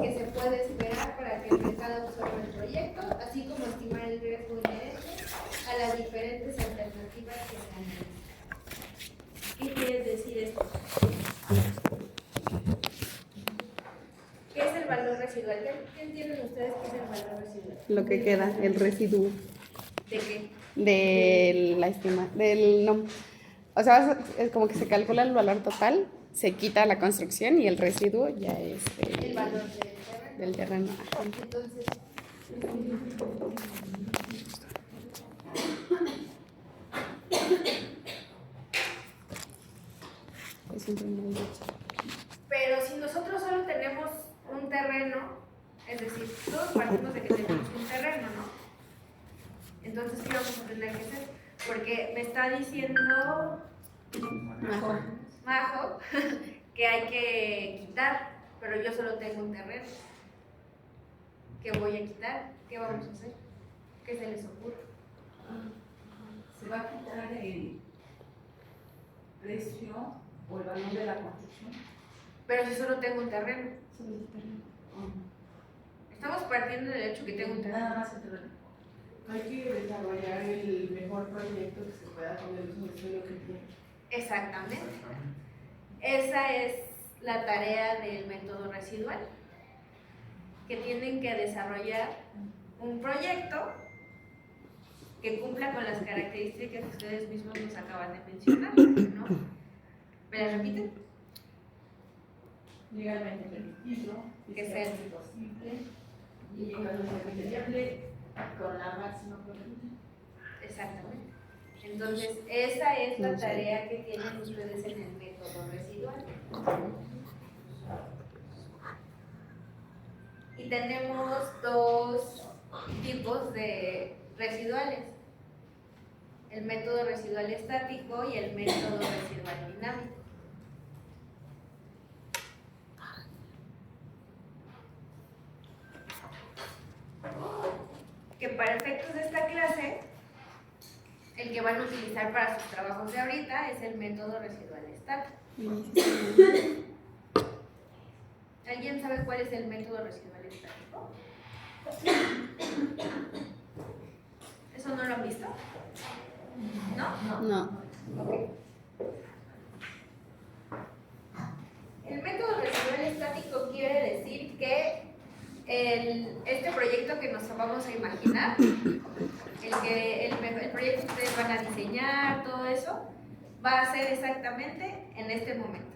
que se puede esperar para que el mercado absorba el proyecto, así como estimar el riesgo inherente a las diferentes alternativas que se analizan. ¿Qué quiere decir esto? ¿Qué es el valor residual? ¿Qué entienden ustedes que es el valor residual? Lo que queda, el residuo. ¿De qué? De la estima, del no. O sea, es como que se calcula el valor total, se quita la construcción y el residuo ya es El valor del terreno. del terreno. Ajá. Entonces, Es siempre muy dicho. pero si nosotros solo tenemos un terreno, es decir, todos partimos de que tenemos un terreno, ¿no? Entonces, ¿qué vamos a tener que hacer? Porque me está diciendo Majo que hay que quitar, pero yo solo tengo un terreno. ¿Qué voy a quitar? ¿Qué vamos a hacer? ¿Qué se les ocurre? Se va a quitar el precio o el valor de la construcción. Pero si solo tengo un terreno. Estamos partiendo del hecho que tengo un terreno. Nada más el terreno. Hay que desarrollar el mejor proyecto que se pueda con el uso del suelo que tiene. Exactamente. Esa es la tarea del método residual, que tienen que desarrollar un proyecto que cumpla con las características que ustedes mismos nos acaban de mencionar, ¿no? ¿Me las repiten? Legalmente permitido, Que sea fiscalmente posible y económicamente viable con la máxima probabilidad. Exactamente. Entonces, esa es la tarea que tienen ustedes en el método residual. Y tenemos dos tipos de residuales: el método residual estático y el método residual dinámico. Que para efectos de esta clase, el que van a utilizar para sus trabajos de ahorita es el método residual estático. ¿Alguien sabe cuál es el método residual estático? ¿Eso no lo han visto? ¿No? No. Ok. El método residual estático quiere decir que este proyecto que nos vamos a imaginar, el proyecto que ustedes van a diseñar, todo eso, va a ser exactamente en este momento.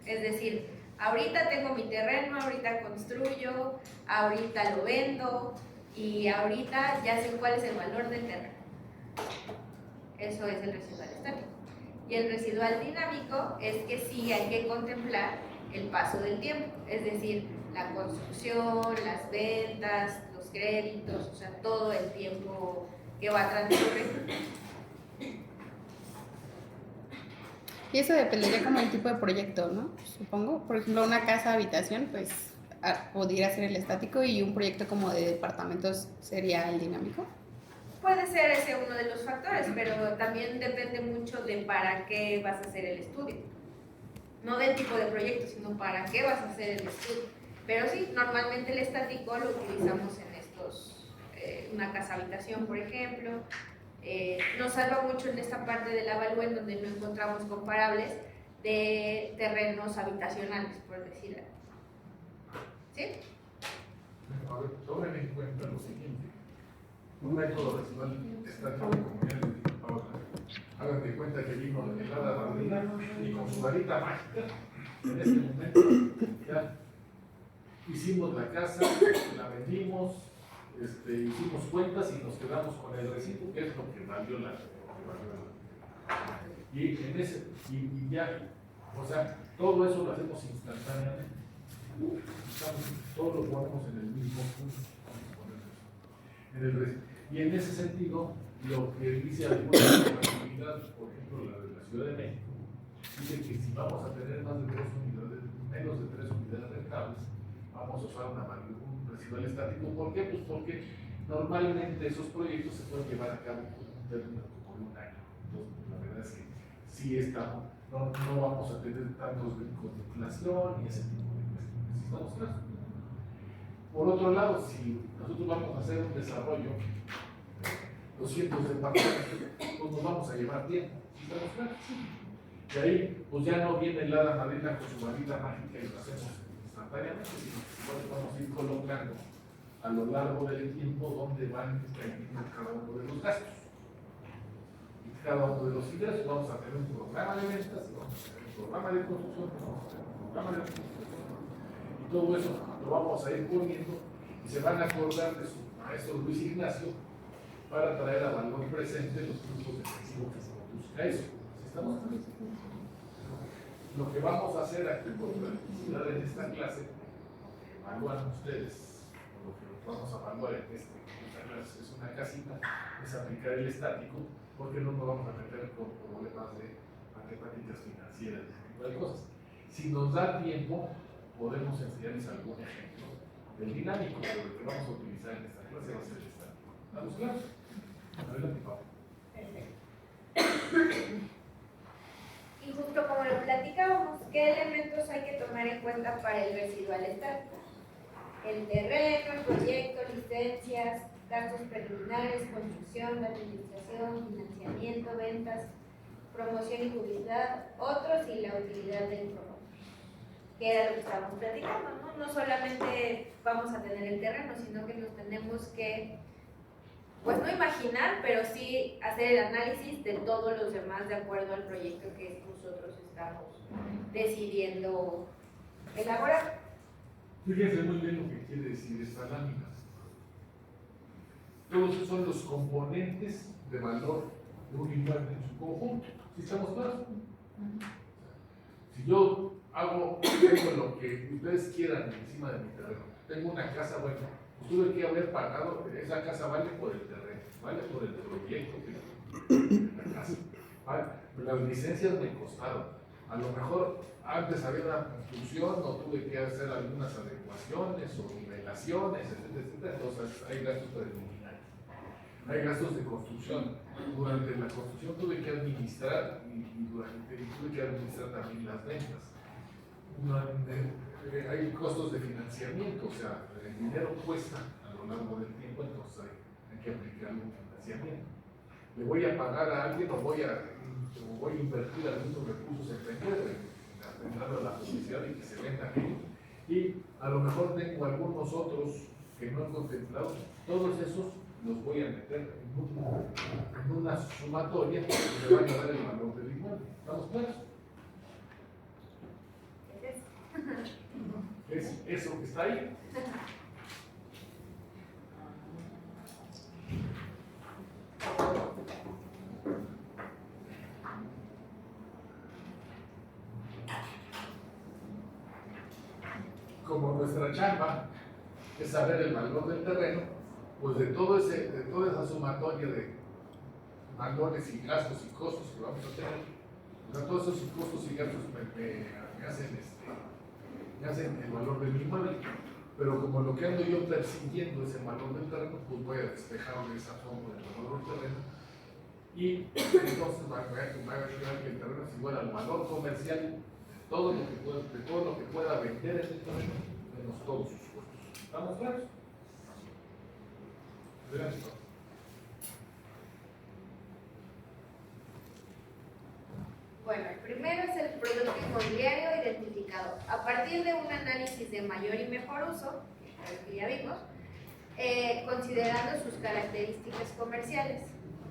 Es decir, ahorita tengo mi terreno, ahorita construyo, ahorita lo vendo y ahorita ya sé cuál es el valor del terreno. Eso es el residual estático. Y el residual dinámico es que sí hay que contemplar el paso del tiempo, es decir, la construcción, las ventas, los créditos, o sea, todo el tiempo que va a transcurrir. Y eso dependería como el tipo de proyecto, ¿no? Supongo. Por ejemplo, una casa habitación, pues podría ser el estático y un proyecto como de departamentos sería el dinámico. Puede ser ese uno de los factores, pero también depende mucho de para qué vas a hacer el estudio. No del tipo de proyecto, sino para qué vas a hacer el estudio. Pero sí, normalmente el estático lo utilizamos en estos, una casa habitación, por ejemplo. Nos salva mucho en esta parte del avalúo en donde no encontramos comparables de terrenos habitacionales, por decir algo. ¿Sí? A ver, tomen en cuenta lo siguiente. Un método residual estático, como ya les dije ahora, hagan de cuenta que vino el hada madrina y con su varita mágica, en este momento, ya hicimos la casa, la vendimos, hicimos cuentas y nos quedamos con el residuo, que es lo que valió la. Y ya, o sea, todo eso lo hacemos instantáneamente. Todos lo ponemos en el mismo punto. Y en ese sentido, lo que dice alguna actividad, por ejemplo la de la Ciudad de México, dice que si vamos a tener más de 3 unidades, menos de 3 unidades rentables, vamos a usar un residual estático. ¿Por qué? Pues porque normalmente esos proyectos se pueden llevar a cabo por un término como de un año. Entonces, la verdad es que sí estamos, no vamos a tener tantos riesgos de inflación y ese tipo de cosas. ¿Estamos claros? Por otro lado, si nosotros vamos a hacer un desarrollo, 200 departamentos, pues nos vamos a llevar tiempo. ¿Estamos claros? Y ahí, pues ya no viene el hada madrina con su varita mágica y lo hacemos instantáneamente, sino que vamos a ir colocando a lo largo del tiempo donde van cayendo cada uno de los gastos. Y cada uno de los ingresos vamos a tener un programa de ventas, vamos a tener un programa de construcción, vamos a tener un programa de construcción. Y todo eso lo vamos a ir poniendo y se van a acordar de su maestro Luis Ignacio para traer a valor presente los grupos de efectivo que se produzca eso. ¿Sí estamos? Lo que vamos a hacer aquí por practicidad en esta clase, evalúan ustedes, lo que vamos a evaluar en esta clase es una casita, es aplicar el estático, porque no nos vamos a meter con problemas de matemáticas financieras, ese tipo de cosas. Si nos da tiempo, podemos enseñarles algún ejemplo del dinámico, pero lo que vamos a utilizar en esta clase va a ser el estático. ¿Estamos claros? Adelante, Pablo. Y justo como lo platicábamos, ¿qué elementos hay que tomar en cuenta para el residual estático? El terreno, el proyecto, licencias, gastos preliminares, construcción, administración, financiamiento, ventas, promoción y publicidad, otros y la utilidad del promotor. Que era lo que estábamos platicando, ¿no? No solamente vamos a tener el terreno, sino que nos tenemos que, pues no imaginar, pero sí hacer el análisis de todos los demás de acuerdo al proyecto que nosotros estamos decidiendo elaborar. Fíjense muy bien lo que quiere decir esta lámina. Todos esos son los componentes de valor de un inmueble en su conjunto. ¿Sí estamos claros? Si yo tengo lo que ustedes quieran encima de mi terreno, tengo una casa, bueno, pues tuve que haber pagado, esa casa vale por el terreno, vale por el proyecto que la casa, ¿vale? Las licencias me costaron. A lo mejor antes había una construcción, no tuve que hacer algunas adecuaciones o nivelaciones, etcétera, etcétera. Entonces hay gastos preliminares, hay gastos de construcción. Durante la construcción tuve que administrar y tuve que administrar también las ventas. Hay costos de financiamiento, o sea, el dinero cuesta a lo largo del tiempo, entonces hay que aplicar un financiamiento. Le voy a pagar a alguien o voy a invertir algunos recursos en vender, en darle la publicidad y que se venda aquello. Y a lo mejor tengo algunos otros que no he contemplado, todos esos los voy a meter en una sumatoria que me va a dar el valor del inmueble. ¿Estamos claros? Es eso que está ahí. Como nuestra chamba es saber el valor del terreno, pues de toda esa sumatoria de valores y gastos y costos que vamos a tener, o sea, todos esos costos y gastos me hacen el valor de mi inmueble, pero como lo que ando yo persiguiendo es el valor del terreno, pues voy a despejar de esa forma el valor del terreno y entonces va a quedar que el terreno es igual al valor comercial de todo lo que pueda vender en el terreno, menos todos sus costos. ¿Estamos claros? Adelante. Bueno, el primero es el producto inmobiliario identificado. A partir de un análisis de mayor y mejor uso, que ya vimos, considerando sus características comerciales.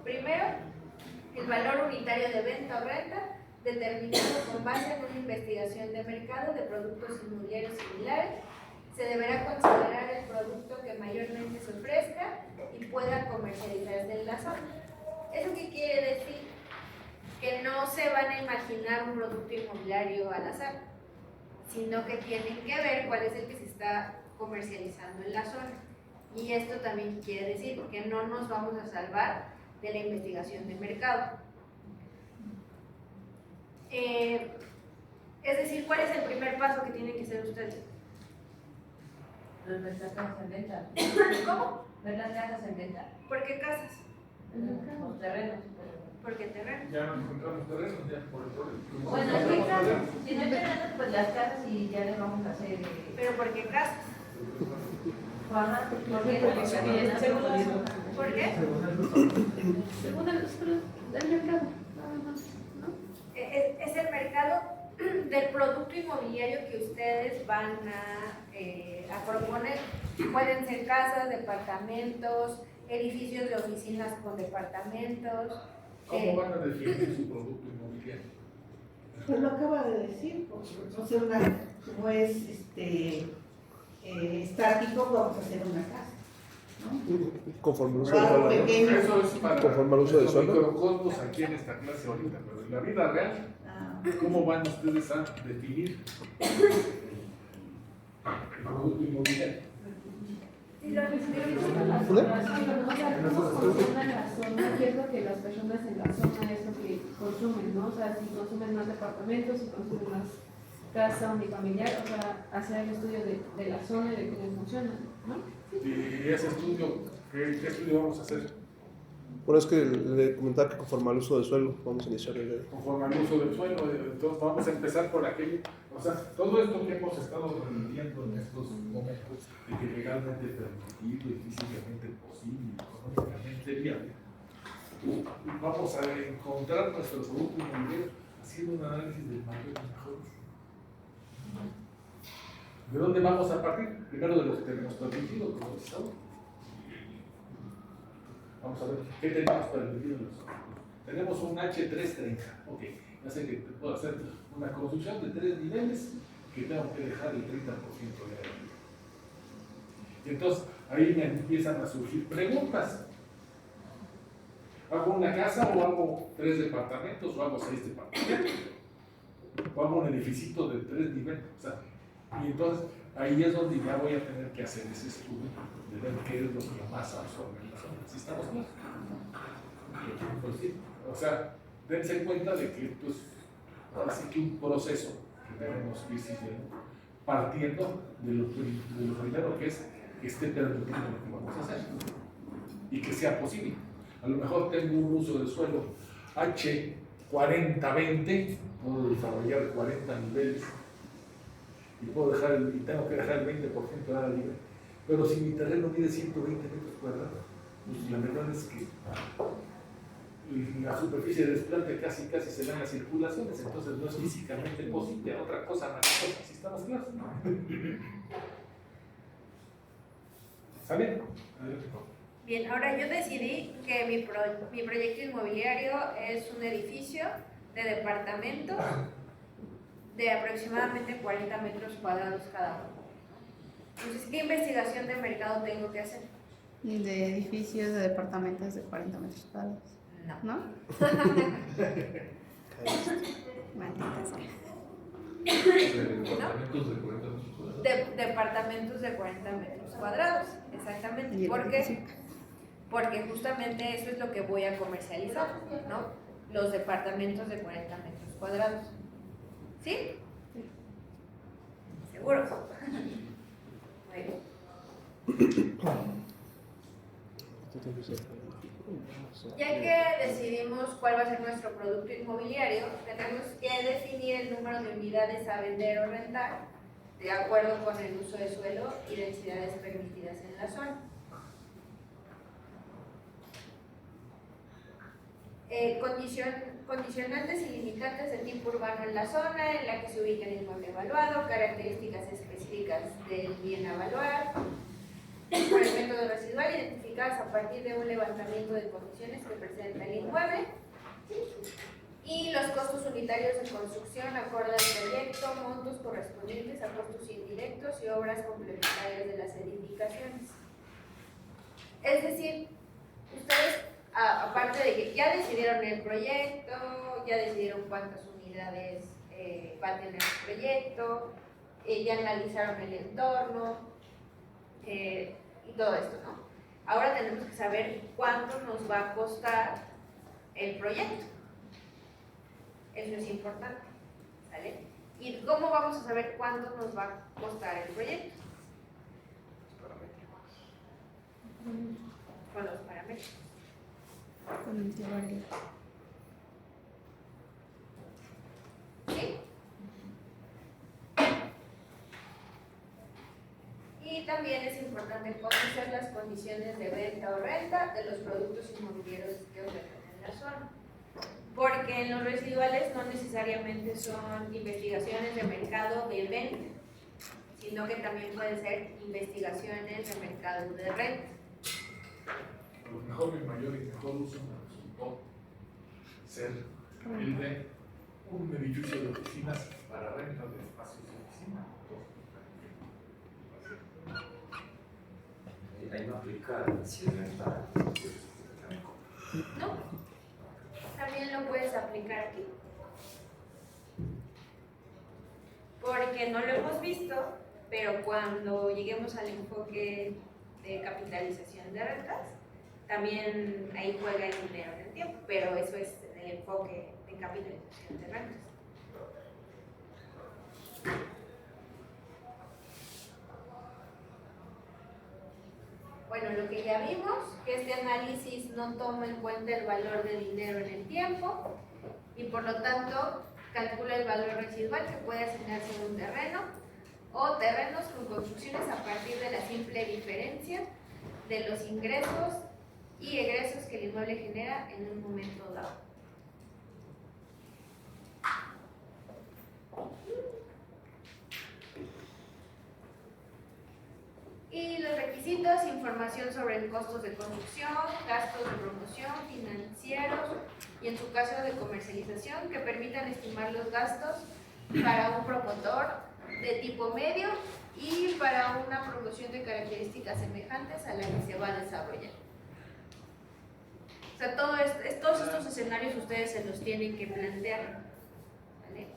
Primero, el valor unitario de venta o renta, determinado con base en una investigación de mercado de productos inmobiliarios similares. Se deberá considerar el producto que mayormente se ofrezca y pueda comercializarse en la zona. ¿Eso qué quiere decir? Que no se van a imaginar un producto inmobiliario al azar, sino que tienen que ver cuál es el que se está comercializando en la zona. Y esto también quiere decir que no nos vamos a salvar de la investigación de mercado. Es decir, ¿cuál es el primer paso que tienen que hacer ustedes? Ver las casas en venta. ¿Cómo? Ver las casas en venta. ¿Por qué casas? Los terrenos. Porque terreno. Ya no encontramos terrenos, ya por el problema. Bueno, es que casas, si no hay terrenos, pues las casas y ya les vamos a hacer. Pero ¿por qué casas? Ajá, porque ¿Por qué? Según el mercado, nada más, ¿no? Es el mercado del producto inmobiliario que ustedes van a proponer. Pueden ser casas, departamentos, edificios de oficinas con departamentos. ¿Cómo van a definir su producto inmobiliario? Pues lo acaba de decir, pues, no sé, como es estático, vamos a hacer una casa, ¿no? Conforme al uso Claro, del suelo. pequeño. Eso es para Conforme al uso del los suelo. microcosmos aquí en esta clase ahorita, pero en la vida real, Ah, ¿cómo van ustedes a definir el producto inmobiliario? ¿Cómo funciona la zona? ¿Qué es lo que las personas en la zona es lo que consumen, no? O sea, si consumen más departamentos, si consumen más casa unifamiliar, o sea, hacer el estudio de la zona y de cómo funciona, ¿no? Y ese estudio, ¿qué estudio vamos a hacer? Bueno, es que le comentaba que conforme al uso del suelo, vamos a iniciar el Conforme al uso del suelo, entonces vamos a empezar por aquello, o sea, todo esto que hemos estado repitiendo en estos momentos, de que legalmente permitido y físicamente posible, económicamente viable, vamos a encontrar nuestro producto inmobiliario haciendo un análisis del mayor y mejor uso. ¿De dónde vamos a partir? Primero de lo que tenemos permitido como Estado. Vamos a ver qué tenemos permitido nosotros. Tenemos un H330. Ok, ya sé que puedo hacer una construcción de 3 niveles que tengo que dejar el 30% de área. Y entonces ahí me empiezan a surgir preguntas. ¿Hago una casa o hago 3 departamentos o hago 6 departamentos? O hago un edificio de 3 niveles. O sea, y entonces ahí es donde ya voy a tener que hacer ese estudio de ver qué es lo que más absorbe en la zona. ¿Sí estamos claros? Pues sí, o sea, dense cuenta de que esto es ahora sí que un proceso que tenemos que ir siguiendo, partiendo de lo primero que es que esté permitido lo que vamos a hacer y que sea posible. A lo mejor tengo un uso del suelo H40-20, puedo desarrollar 40 niveles y tengo que dejar el 20% de área libre. Pero si mi terreno mide 120 metros cuadrados, pues la verdad es que la superficie de desplante casi se dan las circulaciones, entonces no es físicamente posible. Otra cosa maravillosa, si estamos claros. ¿Sale? Bien, ahora yo decidí que mi proyecto inmobiliario es un edificio de departamentos de aproximadamente 40 metros cuadrados cada uno. Entonces, ¿qué investigación de mercado tengo que hacer? De edificios, de departamentos de 40 metros cuadrados, No. ¿no? Maldita sea. Departamentos de 40 metros cuadrados. Departamentos de 40 metros cuadrados, exactamente. Y el ¿Por qué? edificio. Porque justamente eso es lo que voy a comercializar, ¿no? Los departamentos de 40 metros cuadrados. ¿Sí? ¿Seguros? Muy bien. Ya que decidimos cuál va a ser nuestro producto inmobiliario, tenemos que definir el número de unidades a vender o rentar de acuerdo con el uso de suelo y densidades permitidas en la zona. Condicionantes y limitantes de tipo urbano en la zona en la que se ubica el inmueble evaluado, características específicas del bien a evaluar, por el método residual identificadas a partir de un levantamiento de condiciones que presenta el inmueble y los costos unitarios de construcción acorde al proyecto, montos correspondientes a costos indirectos y obras complementarias de las edificaciones. Es decir, ustedes, aparte de que ya decidieron el proyecto, ya decidieron cuántas unidades va a tener el proyecto, ya analizaron el entorno y todo esto, ¿no? Ahora tenemos que saber cuánto nos va a costar el proyecto. Eso es importante, ¿sale? ¿Y cómo vamos a saber cuánto nos va a costar el proyecto? Con los parámetros. Con el teoría. ¿Sí? Y también es importante conocer las condiciones de venta o renta de los productos inmobiliarios que ofertan en la zona. Porque en los residuales no necesariamente son investigaciones de mercado de venta, sino que también pueden ser investigaciones de mercado de renta. A lo mejor mi mayor y mejor uso me resultó ser el de un edificio de oficinas para renta de espacios de oficina. Ahí no aplica si renta. ¿No? También lo puedes aplicar aquí. Porque no lo hemos visto, pero cuando lleguemos al enfoque de capitalización de rentas, también ahí juega el dinero en el tiempo, pero eso es el enfoque de capitalización de rentas. Bueno, lo que ya vimos, que este análisis no toma en cuenta el valor del dinero en el tiempo y por lo tanto calcula el valor residual que puede asignarse a un terreno o terrenos con construcciones a partir de la simple diferencia de los ingresos y egresos que el inmueble genera en un momento dado. Y los requisitos, información sobre costos de construcción, gastos de promoción, financieros y en su caso de comercialización que permitan estimar los gastos para un promotor de tipo medio y para una promoción de características semejantes a la que se va a desarrollar. O sea, todos estos escenarios ustedes se los tienen que plantear. ¿Vale?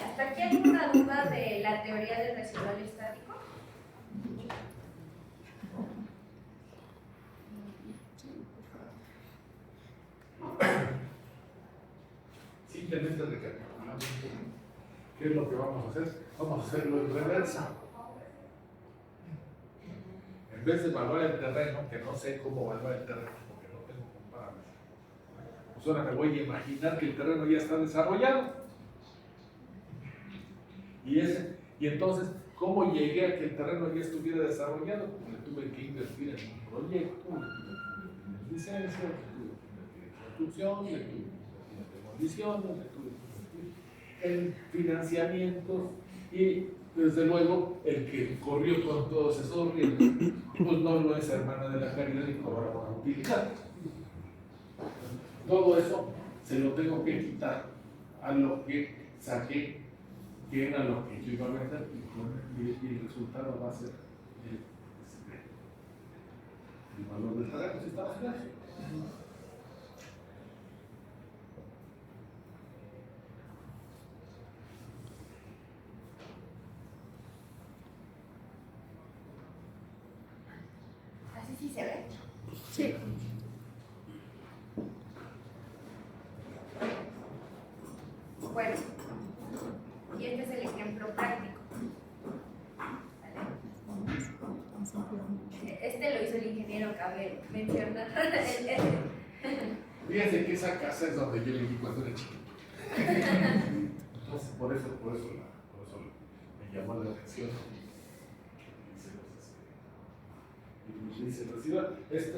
¿Hasta aquí hay alguna duda de la teoría del residual estático? Simplemente recapitulando un poco, ¿qué es lo que vamos a hacer? Vamos a hacerlo en reversa. En vez de evaluar el terreno, que no sé cómo evaluar el terreno, porque no tengo comparables, pues ahora me voy a imaginar que el terreno ya está desarrollado. Y entonces, ¿cómo llegué a que el terreno ya estuviera desarrollado? Pues le tuve que invertir en un proyecto, le tuve que invertir en licencia, le tuve que invertir en construcción, le tuve que invertir en demoliciones, le tuve que invertir en financiamientos y desde luego el que corrió con todos esos riesgos, pues no lo es hermana de la caridad y cobra por utilidad. Todo eso se lo tengo que quitar a lo que saqué, que era lo que yo iba a vender, y el resultado va a ser el valor del terreno, si estamos claros. Así sí se ve. Sí. Bueno, y este es el ejemplo práctico. ¿Vale? Este lo hizo el ingeniero, cabe mencionar. Fíjense que esa casa es donde yo viví cuando era chiquito. Entonces, por eso me llamó la atención. Y dice residual. Les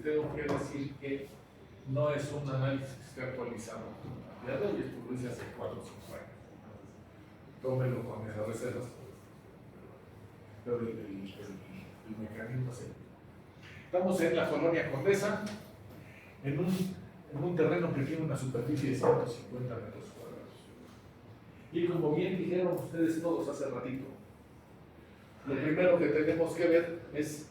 tengo que decir que no es un análisis que esté actualizado a día de hoy, esto lo hice hace 4 o 5 años. Tómenlo con esas reservas. Pero el mecanismo es el mismo. Estamos en la colonia Condesa, en un terreno que tiene una superficie de 150 metros cuadrados. Y como bien dijeron ustedes todos hace ratito, lo primero que tenemos que ver es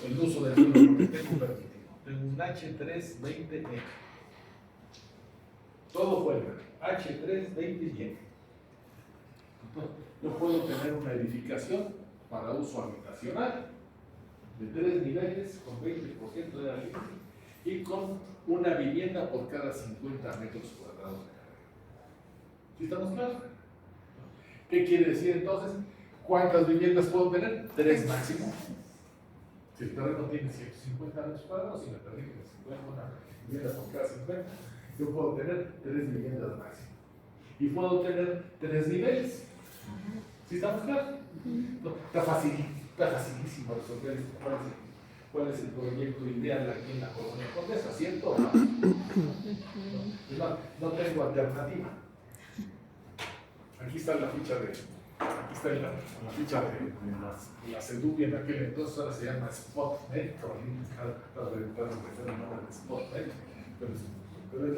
el uso del suelo que tengo permitido. Tengo un H320E. Todo fue H320Y. Entonces, yo puedo tener una edificación para uso habitacional de 3 niveles con 20% de alquiler y con una vivienda por cada 50 metros cuadrados de área. ¿Sí estamos claros? ¿Qué quiere decir entonces? ¿Cuántas viviendas puedo tener? 3 máximo. Si el terreno tiene 150 metros cuadrados y me permite 50 una vivienda por cada 50, yo puedo tener 3 viviendas máximo. Y puedo tener 3 niveles. ¿Sí estamos claros? Está facilísimo resolver esto. ¿Cuál es el proyecto ideal aquí en la Colonia Condesa? ¿Cierto o no? No tengo alternativa. Aquí está la ficha de la CEDUBI en aquel entonces, ahora se llama SpotNet, para el nombre de SpotNet, pero es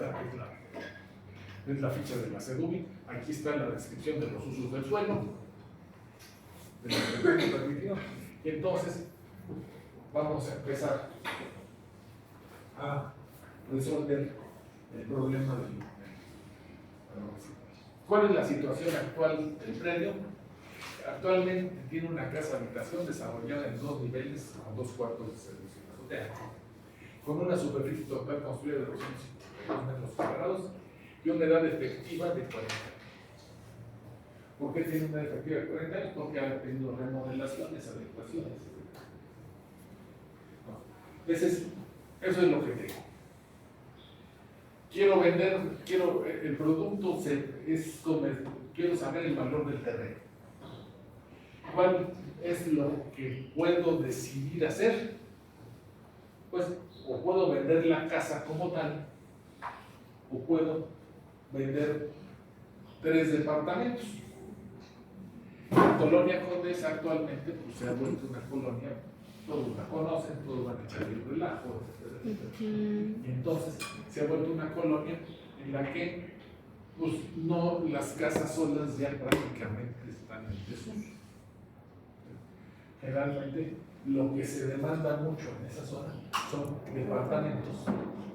la ficha de la CEDUBI. Aquí está la descripción de los usos del suelo, de lo que tengo permitido, y entonces vamos a empezar a resolver el problema del. ¿Cuál es la situación actual del predio? Actualmente tiene una casa habitación desarrollada en 2 niveles con 2 cuartos de servicio en la azotea, con una superficie total construida de 252 metros cuadrados y una edad efectiva de 40 años. ¿Por qué tiene una edad efectiva de 40 años? Porque ha tenido remodelaciones, adecuaciones, etc. Eso es lo que tengo. Quiero vender, el producto quiero saber el valor del terreno. ¿Cuál es lo que puedo decidir hacer? Pues, o puedo vender la casa como tal, o puedo vender 3 departamentos. La Colonia Condesa actualmente pues, se ha vuelto una colonia, todos la conocen, todos van a echar el relajo, etc. Y entonces se ha vuelto una colonia en la que pues, no, las casas solas ya prácticamente están en desuso. Generalmente lo que se demanda mucho en esa zona son departamentos.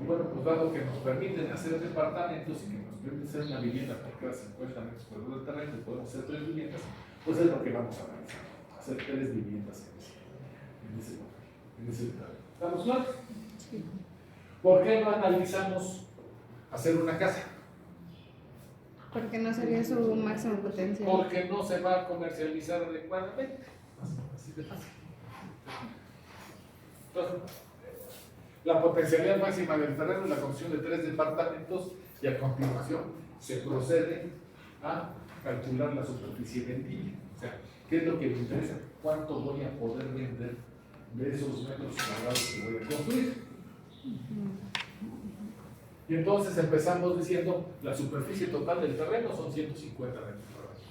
Y bueno, pues dado que nos permiten hacer departamentos y que nos permiten hacer una vivienda por cada 50 metros cuadrados de terreno, podemos hacer 3 viviendas, pues es lo que vamos a realizar, hacer 3 viviendas en ese lugar. ¿Estamos claros? Sí. ¿Por qué no analizamos hacer una casa? Porque no sería su máximo potencial. Porque no se va a comercializar adecuadamente. Así de fácil. Entonces, la potencialidad máxima del terreno es la construcción de 3 departamentos y a continuación se procede a calcular la superficie vendible. O sea, ¿qué es lo que me interesa? ¿Cuánto voy a poder vender de esos metros cuadrados que voy a construir? Y entonces empezamos diciendo la superficie total del terreno son 150 metros cuadrados.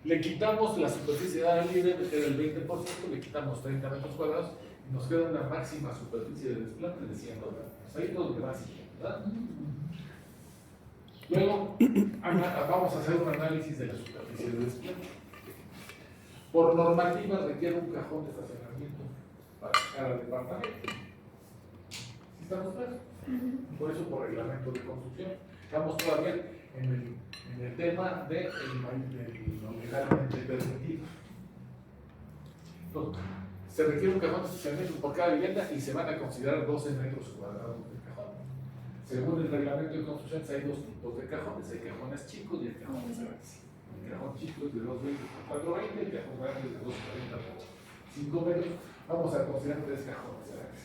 Le quitamos la superficie de área libre, que era el 20%, le quitamos 30 metros cuadrados y nos queda una máxima superficie de desplante de 100 dólares. Ahí es lo que va siguiendo, ¿verdad? Luego vamos a hacer un análisis de la superficie de desplante. Por normativa requiere un cajón de estacionamiento para cada departamento. ¿Sí estamos claros? Por eso, por reglamento de construcción. Estamos todavía en el tema de lo legalmente permitido. Entonces, se requiere un cajón de estacionamiento por cada vivienda y se van a considerar 12 metros cuadrados de cajón. Según el reglamento de construcción, hay 2 tipos de cajones: hay cajones chicos y hay cajones grandes. El cajón chico es de 220 por 420, el cajón grande es de 240 por 5 metros. Vamos a considerar 3 cajones grandes.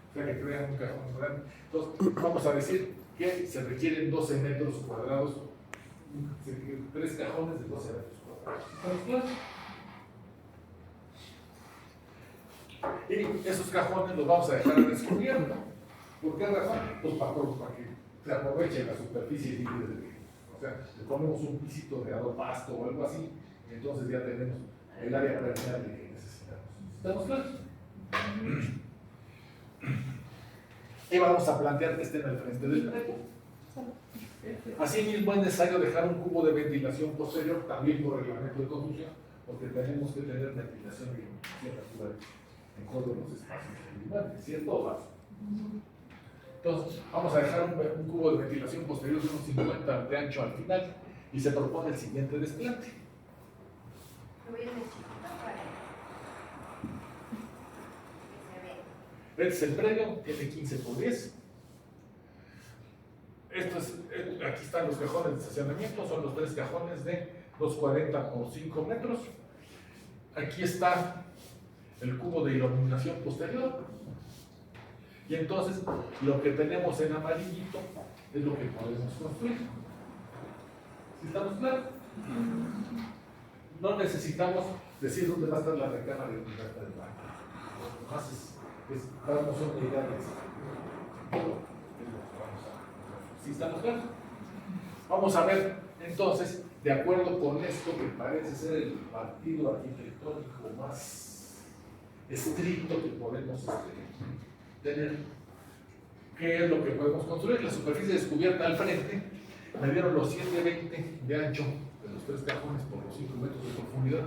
O sea que crean un cajón grande. Entonces, vamos a decir que se requieren 12 metros cuadrados, 3 cajones de 12 metros cuadrados. ¿Estamos claros? Y esos cajones los vamos a dejar descubiertos. ¿Por qué razón? Pues para que se aproveche la superficie libre de vivienda. O sea, le ponemos un pisito de adopasto o algo así, y entonces ya tenemos el área permeable que necesitamos. ¿Estamos claros? Y vamos a plantear que esté en el frente del predio. Asimismo, es necesario dejar un cubo de ventilación posterior, también por reglamento de construcción, porque tenemos que tener ventilación y iluminación natural en todos los espacios individuales, ¿cierto o falso? Entonces, vamos a dejar un cubo de ventilación posterior de unos 50 de ancho al final y se propone el siguiente desplante. Lo voy a hacer chiquito para que se vea. Este es el predio, tiene 15 por 10. Aquí está están los cajones de estacionamiento, son los 3 cajones de 240 por 5 metros. Aquí está el cubo de iluminación posterior. Y entonces lo que tenemos en amarillito es lo que podemos construir. ¿Sí estamos claros? No necesitamos decir dónde va a estar la recámara y dónde va a estar el baño. Lo más es darnos una idea de eso. ¿Sí estamos claros? Vamos a ver entonces, de acuerdo con esto que parece ser el partido arquitectónico más estricto que podemos tener, ¿qué es lo que podemos construir? La superficie descubierta al frente me dieron los 720 de ancho de los 3 cajones por los 5 metros de profundidad,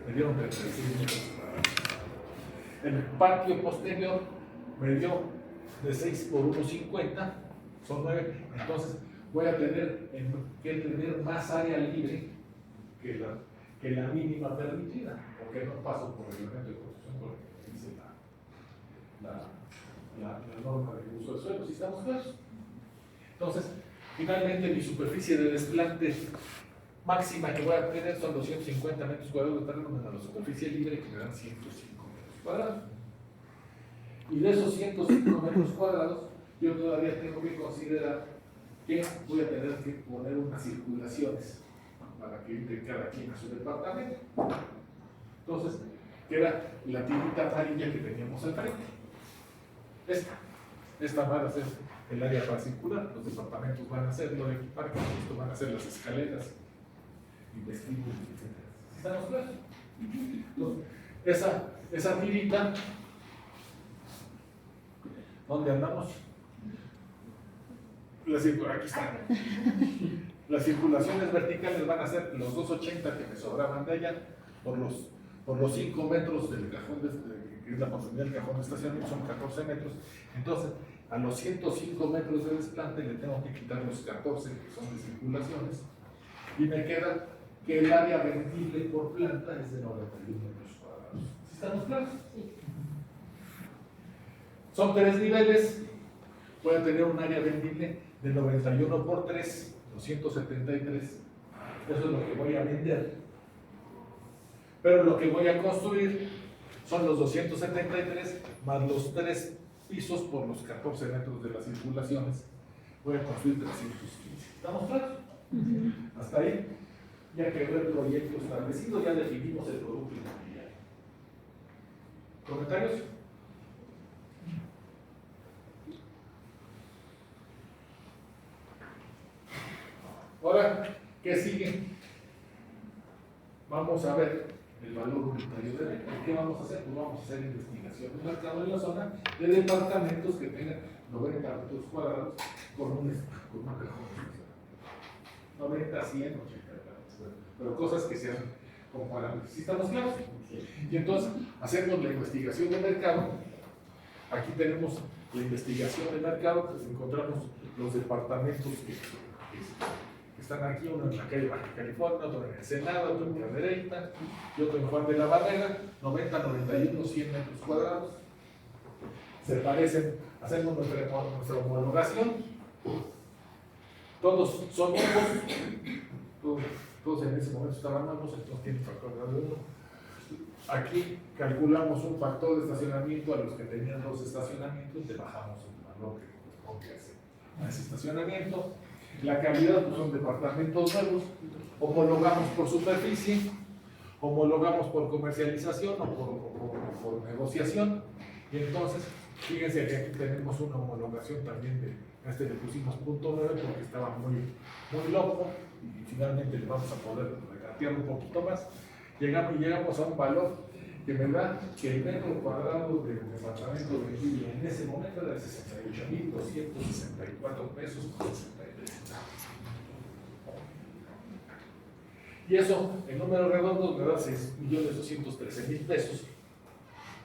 me dieron 36 metros cuadrados. El patio posterior me dio de 6 por 1,50, son 9, entonces voy a tener que tener más área libre que la mínima permitida, porque no paso por el reglamento de construcción, porque dice la norma de uso del suelo, si estamos claros. Entonces, finalmente mi superficie de desplante máxima que voy a tener son 250 metros cuadrados de terreno menos la superficie libre, que me dan 105 metros cuadrados. Y de esos 105 metros cuadrados, yo todavía tengo que considerar que voy a tener que poner unas circulaciones para que entre cada quien a su departamento. Entonces, queda la tirita amarilla que teníamos al frente. Esta va a ser el área para circular, los departamentos van a ser lo de equipar, esto van a ser las escaleras y vestíbulos, etc. ¿Estamos claros? Entonces, esa tirita, ¿dónde andamos? Aquí está. Las circulaciones verticales van a ser los 280 que me sobraban de allá por los 5 metros del cajón, que es la profundidad del cajón de estacionamiento, son 14 metros. Entonces, a los 105 metros de desplante le tengo que quitar los 14 que son de circulaciones y me queda que el área vendible por planta es de 91 metros cuadrados. ¿Sí estamos claros? Sí. Son 3 niveles. Voy a tener un área vendible de 91 por 3, 273. Eso es lo que voy a vender. Pero lo que voy a construir son los 273 más los 3 pisos por los 14 metros de las circulaciones. Voy a construir 315. ¿Estamos claros? Hasta ahí ya quedó el proyecto establecido, ya definimos el producto inmobiliario. ¿Comentarios? Ahora, ¿qué sigue? Vamos a ver el valor unitario de renta. ¿Qué vamos a hacer? Pues vamos a hacer investigación de mercado en la zona de departamentos que tengan 90 metros cuadrados con un cajón. 90, 100, 80, pero cosas que sean comparables. ¿Sí estamos claros? Y entonces hacemos la investigación de mercado. Aquí tenemos la investigación de mercado, pues encontramos los departamentos que están aquí, uno en la calle Baja California, otro en Ensenada, otro en Cadereyta y otro en Juan de la Barrera, 90, 91, 100 metros cuadrados. Se parecen, hacemos nuestra homologación. Todos son nuevos, todos en ese momento estaban nuevos, entonces tienen factor de 1. Aquí calculamos un factor de estacionamiento a los que tenían 2 estacionamientos, le bajamos el valor que corresponde a ese estacionamiento. La calidad pues, son departamentos nuevos, homologamos por superficie, homologamos por comercialización o por negociación. Y entonces, fíjense que aquí tenemos una homologación también le pusimos punto 9 porque estaba muy loco y finalmente le vamos a poder regatear un poquito más. Llegamos a un valor que me da que el metro cuadrado del departamento vendible en ese momento era de 68.264 pesos con 63 centavos. Y eso, en números redondos, me da 6.213.000 pesos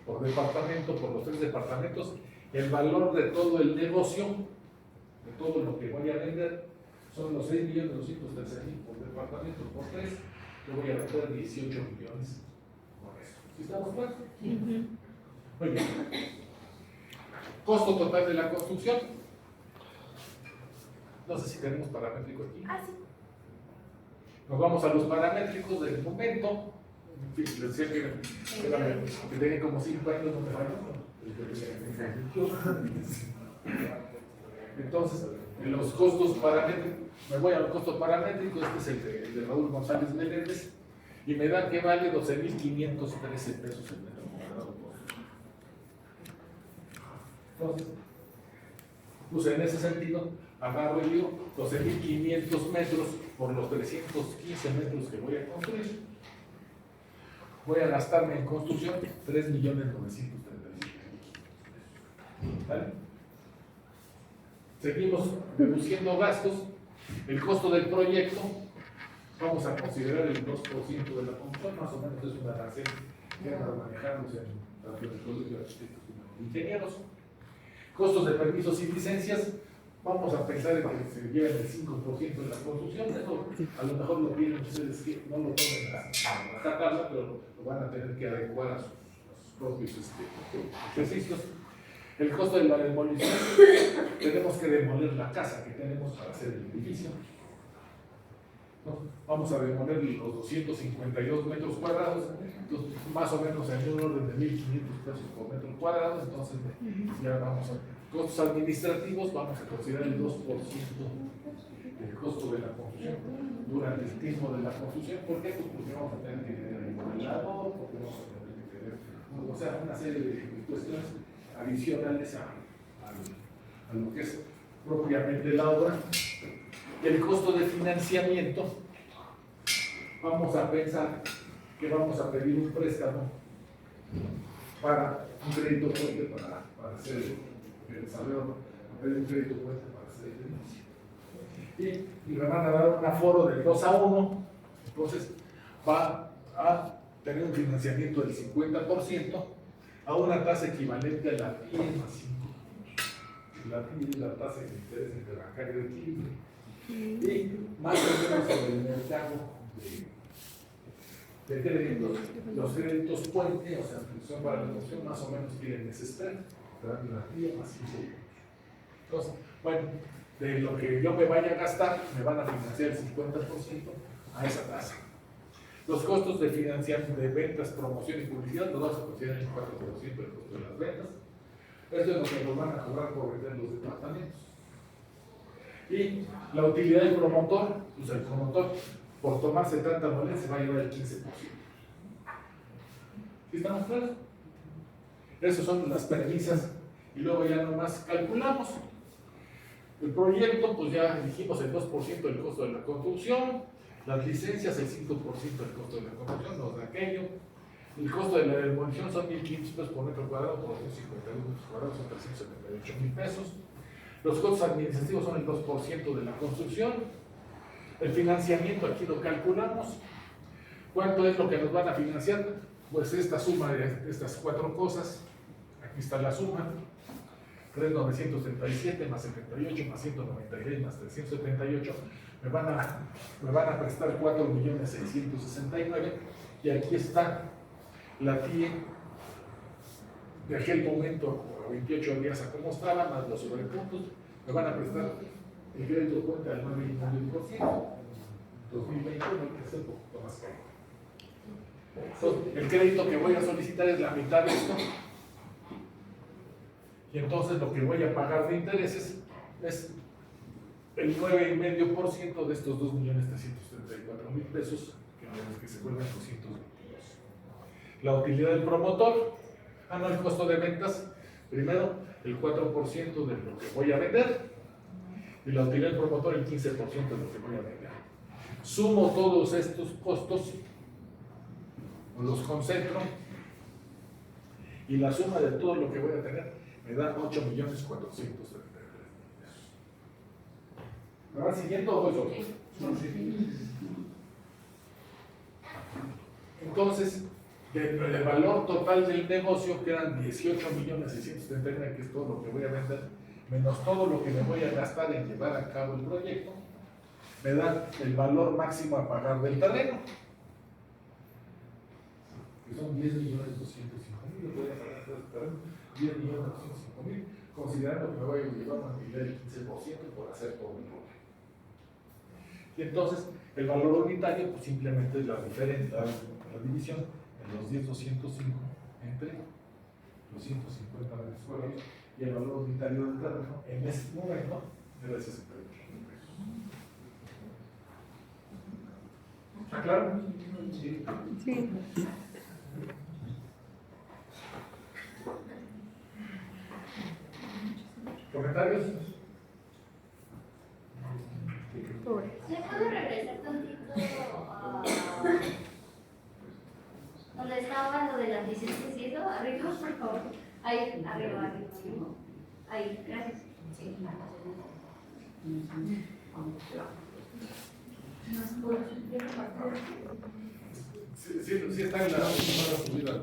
por departamento, por los 3 departamentos. El valor de todo el negocio, de todo lo que voy a vender, son los 6.213.000 por departamento, por 3. Yo voy a vender 18 millones con eso. ¿Sí estamos claros? Muy bien. Costo total de la construcción. No sé si tenemos paramétrico aquí. Ah, sí. Nos vamos a los parámetricos del momento. En fin, les decía que tenía como 5 años, no me falló. Entonces, en los costos paramétricos, me voy a los costos paramétricos, este es el de Raúl González Meléndez, y me dan que vale 12,513 pesos el metro cuadrado. Entonces, pues en ese sentido, agarro y digo 12,500 metros por los 315 metros que voy a construir. Voy a gastarme en construcción 3,935,000. ¿Vale? Seguimos reduciendo gastos. El costo del proyecto, vamos a considerar el 2% de la construcción, más o menos es una arancel que anda manejándose tanto en el colegio de arquitectos como de ingenieros. Costos de permisos y licencias, vamos a pensar en que se lleven el 5% de la construcción. Eso a lo mejor lo piden ustedes que no lo tomen a tabla, pero lo van a tener que adecuar a sus propios ejercicios. El costo de la demolición, tenemos que demoler la casa que tenemos para hacer el edificio. ¿No? Vamos a demoler los 252 metros cuadrados, entonces, más o menos en un orden de 1,500 pesos por metro cuadrado. Entonces, ya vamos a costos administrativos, vamos a considerar el 2% del costo de la construcción durante el tiempo de la construcción. ¿Por qué? Pues porque vamos a tener que tener el modelado, porque vamos a tener que tener, o sea, una serie de cuestiones adicionales a lo que es propiamente la obra. El costo de financiamiento, vamos a pensar que vamos a pedir un préstamo para un crédito puente para hacer el desarrollo, pedir un crédito puente para hacer el inicio. Y me van a dar un aforo del 2-1, entonces va a tener un financiamiento del 50% a una tasa equivalente a la TIE más 5. La TIE es la tasa de interés interbancario de equilibrio. Y más o menos sobre el mercado de créditos, los créditos puente, o sea, son para la construcción, más o menos tienen ese spread, te dan la TIE más 5. Entonces, bueno, de lo que yo me vaya a gastar, me van a financiar el 50% a esa tasa. Los costos de financiamiento de ventas, promoción y publicidad los vamos a considerar el 4% del costo de las ventas. Esto es lo que nos van a cobrar por vender los departamentos. Y la utilidad del promotor, pues el promotor, por tomarse tanta moneda, se va a llevar el 15%. ¿Sí estamos claros? Esas son las premisas. Y luego ya nomás calculamos. El proyecto, pues ya dijimos el 2% del costo de la construcción. Las licencias, el 5% del costo de la construcción, no de aquello. El costo de la demolición son 1,500 pesos por metro cuadrado, por 252 metros cuadrados son 378,000 pesos. Los costos administrativos son el 2% de la construcción. El financiamiento, aquí lo calculamos. ¿Cuánto es lo que nos van a financiar? Pues esta suma de estas 4 cosas. Aquí está la suma. 3,937 más 78 más 196 más 378 me van a prestar 4,669,000 y aquí está la TIE de aquel momento a 28 días a como estaba, más los sobrepuntos, me van a prestar el crédito cuenta al 9,9%, 2021 hay que ser un poquito más caro. Entonces, el crédito que voy a solicitar es la mitad de esto. Y entonces lo que voy a pagar de intereses es el 9,5% de estos 2,334,000 pesos, que se vuelven 222. La utilidad del promotor, no, el costo de ventas, primero el 4% de lo que voy a vender, y la utilidad del promotor el 15% de lo que voy a vender. Sumo todos estos costos, los concentro, y la suma de todo lo que voy a tener me da 8,433,000 pesos. ¿Me van siguiendo o voy solo? Entonces, el valor total del negocio, que eran 18,639,000, que es todo lo que voy a vender, menos todo lo que me voy a gastar en llevar a cabo el proyecto, me da el valor máximo a pagar del terreno, que son 10,205,000. Voy a pagar del terreno 10,205,000, considerando que me voy a llevar una utilidad del 15% por hacer todo el proyecto. Y entonces, el valor unitario, pues simplemente es la diferencia, la división en los 10,205 entre los 150 metros cuadrados y el valor unitario del terreno en ese momento era de 68 mil pesos. ¿Está claro? Sí. Sí. ¿Comentarios? ¿Se puede regresar tantito a donde estaba lo de las licencias y eso? Arriba, por favor. Ahí, arriba. Ahí, gracias. Sí, está en la subida.